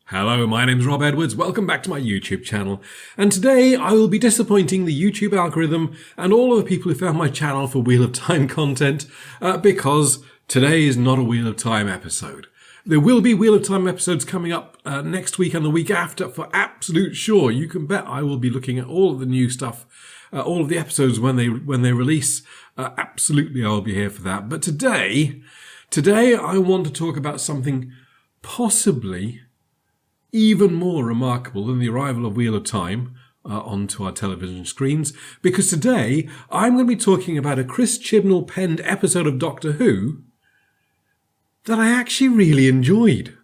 Hello, my name's Rob Edwards. Welcome back to my YouTube channel. And today I will be disappointing the YouTube algorithm and all of the people who found my channel for Wheel of Time content because today is not a Wheel of Time episode. There will be Wheel of Time episodes coming up next week and the week after for absolute sure. You can bet I will be looking at all of the new stuff, all of the episodes when they release. Absolutely, I'll be here for that. But today I want to talk about something possibly even more remarkable than the arrival of Wheel of Time onto our television screens, because today I'm going to be talking about a Chris Chibnall penned episode of Doctor Who that I actually really enjoyed.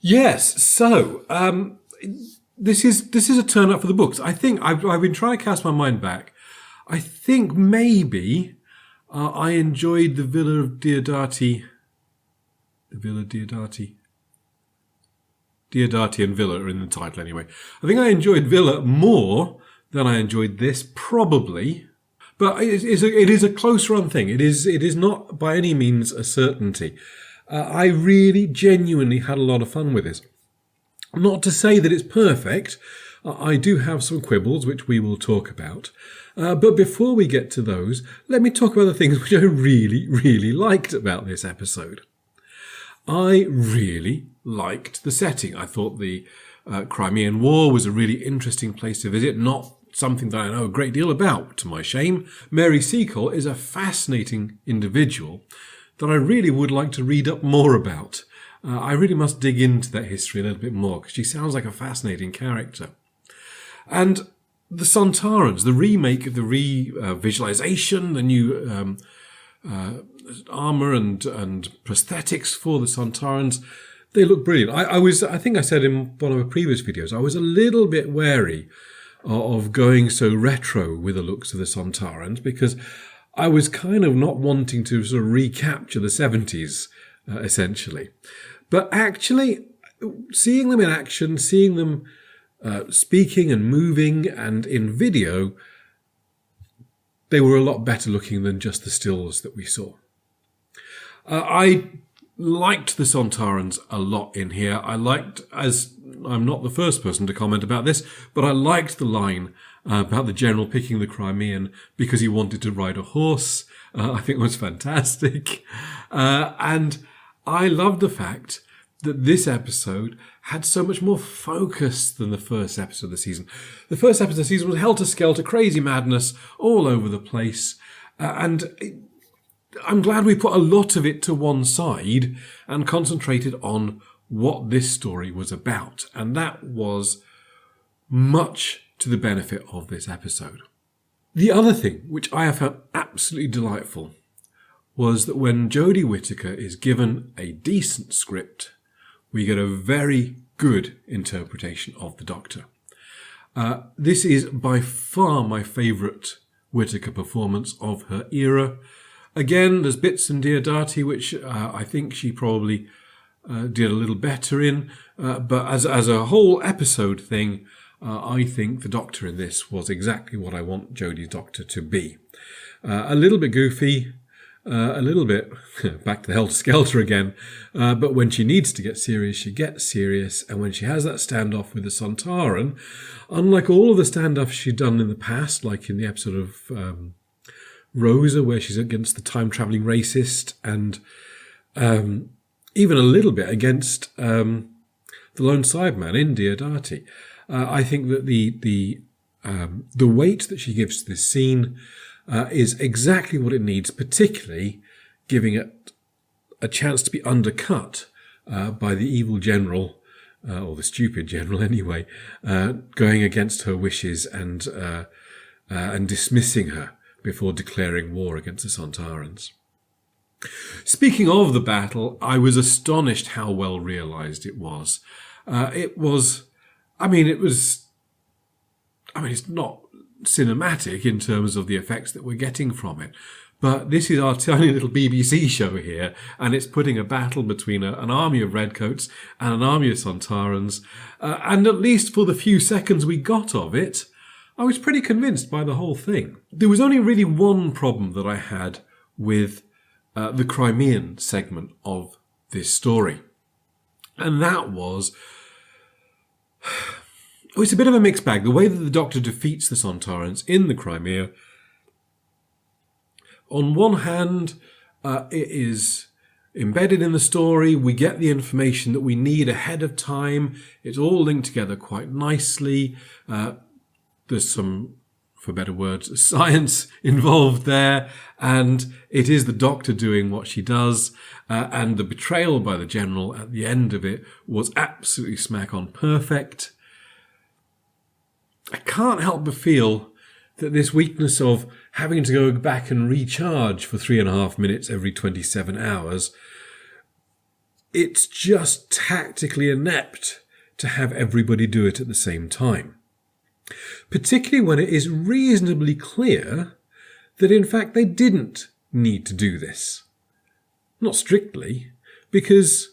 Yes, so this is a turn up for the books. I think I've been trying to cast my mind back. I think maybe I enjoyed the Villa of Diodati. The Villa Diodati. Diodati and Villa are in the title anyway. I think I enjoyed Villa more than I enjoyed this, probably. But it is a close run thing. It is not by any means a certainty. I really genuinely had a lot of fun with this. Not to say that it's perfect. I do have some quibbles, which we will talk about. But before we get to those, let me talk about the things which I really, really liked about this episode. I really liked the setting. I thought the Crimean War was a really interesting place to visit, not something that I know a great deal about, to my shame. Mary Seacole is a fascinating individual that I really would like to read up more about. I really must dig into that history a little bit more, because she sounds like a fascinating character. And the Sontarans, the remake, the visualization, the new armour and prosthetics for the Sontarans, they look brilliant. I think I said in one of my previous videos, I was a little bit wary of going so retro with the looks of the Sontarans, because I was kind of not wanting to sort of recapture the 70s, essentially. But actually, seeing them in action, seeing them speaking and moving and in video, they were a lot better looking than just the stills that we saw. I liked the Sontarans a lot in here. I liked, as I'm not the first person to comment about this, but I liked the line about the general picking the Crimean because he wanted to ride a horse. I think it was fantastic. And I loved the fact that this episode had so much more focus than the first episode of the season. The first episode of the season was helter-skelter, crazy madness all over the place. And I'm glad we put a lot of it to one side and concentrated on what this story was about. And that was much to the benefit of this episode. The other thing, which I have found absolutely delightful, was that when Jodie Whittaker is given a decent script, we get a very good interpretation of the Doctor. This is by far my favourite Whittaker performance of her era. Again, there's bits in Diodati which I think she probably did a little better in. But as a whole episode thing, I think the Doctor in this was exactly what I want Jodie's Doctor to be. A little bit goofy, a little bit back to the helter-skelter again, but when she needs to get serious, she gets serious, and when she has that standoff with the Sontaran, unlike all of the standoffs she'd done in the past, like in the episode of Rosa, where she's against the time-travelling racist, and even a little bit against the Lone Sideman in Diodati, I think that the weight that she gives to this scene is exactly what it needs, particularly giving it a chance to be undercut by the evil general, or the stupid general anyway, going against her wishes and dismissing her before declaring war against the Sontarans. Speaking of the battle, I was astonished how well realised it was. It's not cinematic in terms of the effects that we're getting from it, but this is our tiny little BBC show here, and it's putting a battle between an army of redcoats and an army of Sontarans, and at least for the few seconds we got of it, I was pretty convinced by the whole thing. There was only really one problem that I had with the Crimean segment of this story. And that was... Oh, it's a bit of a mixed bag. The way that the Doctor defeats the Sontarans in the Crimea, on one hand, it is embedded in the story. We get the information that we need ahead of time. It's all linked together quite nicely. There's some, for better words, science involved there. And it is the Doctor doing what she does. And the betrayal by the General at the end of it was absolutely smack on perfect. I can't help but feel that this weakness of having to go back and recharge for 3.5 minutes every 27 hours, it's just tactically inept to have everybody do it at the same time. Particularly when it is reasonably clear that in fact they didn't need to do this. Not strictly, because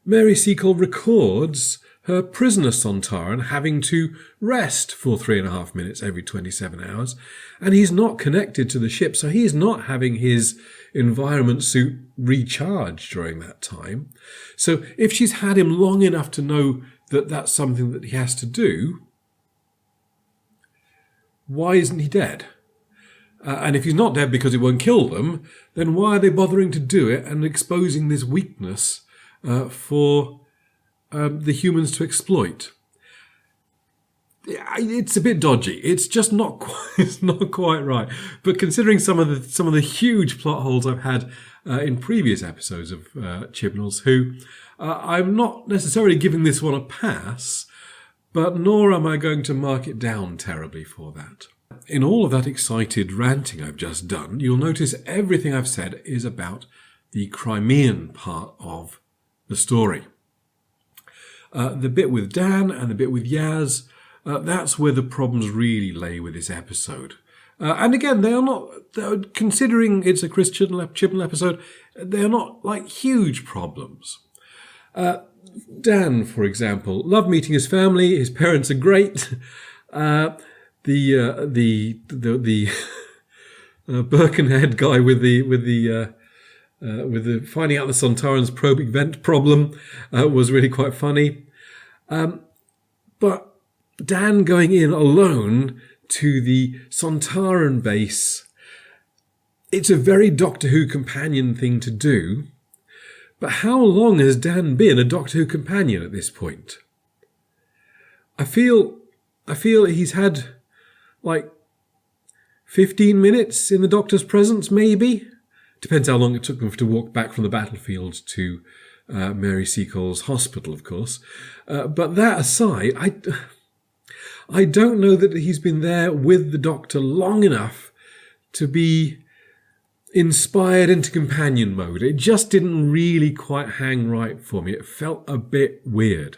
Mary Seacole records her prisoner Sontaran having to rest for 3.5 minutes every 27 hours, and he's not connected to the ship, so he's not having his environment suit recharged during that time. So if she's had him long enough to know that that's something that he has to do, why isn't he dead? And if he's not dead because it won't kill them, then why are they bothering to do it and exposing this weakness for the humans to exploit? It's a bit dodgy. It's just not quite, it's not quite right. But considering some of the huge plot holes I've had in previous episodes of Chibnall's Who, I'm not necessarily giving this one a pass, but nor am I going to mark it down terribly for that. In all of that excited ranting I've just done, you'll notice everything I've said is about the Crimean part of the story. The bit with Dan and the bit with Yaz, that's where the problems really lay with this episode. And again, they are not, considering it's a Chris Chibnall episode, they are not like huge problems. Dan, for example, loved meeting his family. His parents are great. The Birkenhead guy with the finding out the Sontarans probing vent problem was really quite funny. But Dan going in alone to the Sontaran base, it's a very Doctor Who companion thing to do. But how long has Dan been a Doctor Who companion at this point? I feel he's had like 15 minutes in the Doctor's presence, maybe. Depends how long it took them to walk back from the battlefield to Mary Seacole's hospital, of course. But that aside, I don't know that he's been there with the Doctor long enough to be inspired into companion mode. It just didn't really quite hang right for me. It felt a bit weird.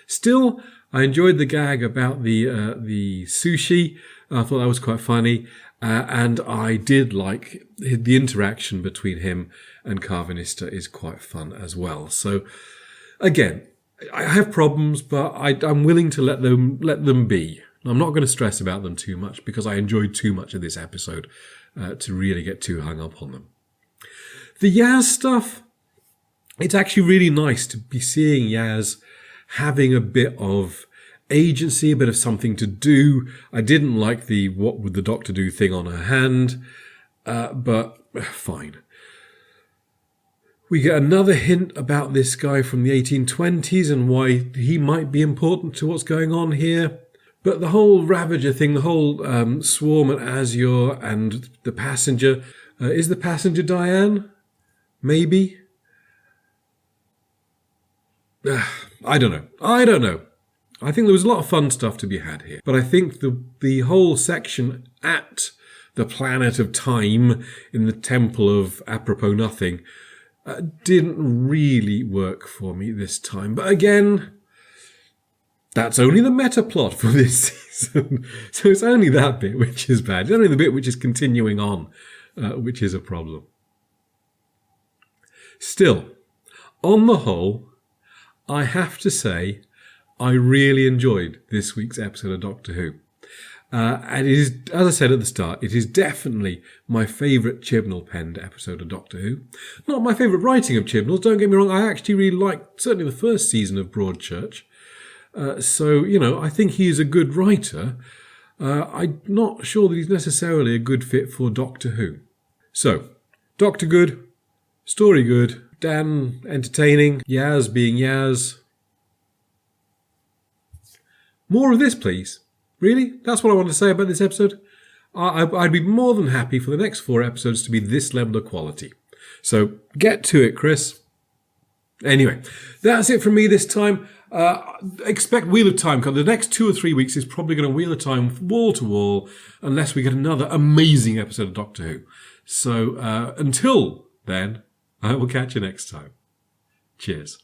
Still, I enjoyed the gag about the sushi. I thought that was quite funny. And I did like the interaction between him and Carvanista is quite fun as well. So, again, I have problems, but I'm willing to let them be. I'm not going to stress about them too much because I enjoyed too much of this episode to really get too hung up on them. The Yaz stuff, it's actually really nice to be seeing Yaz having a bit of agency, a bit of something to do. I didn't like the what would the Doctor do thing on her hand, but fine. We get another hint about this guy from the 1820s and why he might be important to what's going on here. But the whole Ravager thing, the whole swarm at Azure and the passenger, is the passenger Diane? Maybe? I don't know. I think there was a lot of fun stuff to be had here. But I think the whole section at the planet of time in the temple of apropos nothing didn't really work for me this time. But again, that's only the meta plot for this season. So it's only that bit which is bad. It's only the bit which is continuing on, which is a problem. Still, on the whole, I have to say I really enjoyed this week's episode of Doctor Who. And it is, as I said at the start, it is definitely my favourite Chibnall penned episode of Doctor Who. Not my favourite writing of Chibnall's, don't get me wrong, I actually really liked certainly the first season of Broadchurch. So, I think he is a good writer. I'm not sure that he's necessarily a good fit for Doctor Who. So, Doctor good, story good, Dan entertaining, Yaz being Yaz. More of this, please. Really? That's what I want to say about this episode. I'd be more than happy for the next 4 episodes to be this level of quality. So get to it, Chris. Anyway, that's it from me this time. Expect Wheel of Time. The next 2 or 3 weeks is probably going to Wheel of Time wall to wall unless we get another amazing episode of Doctor Who. So until then, I will catch you next time. Cheers.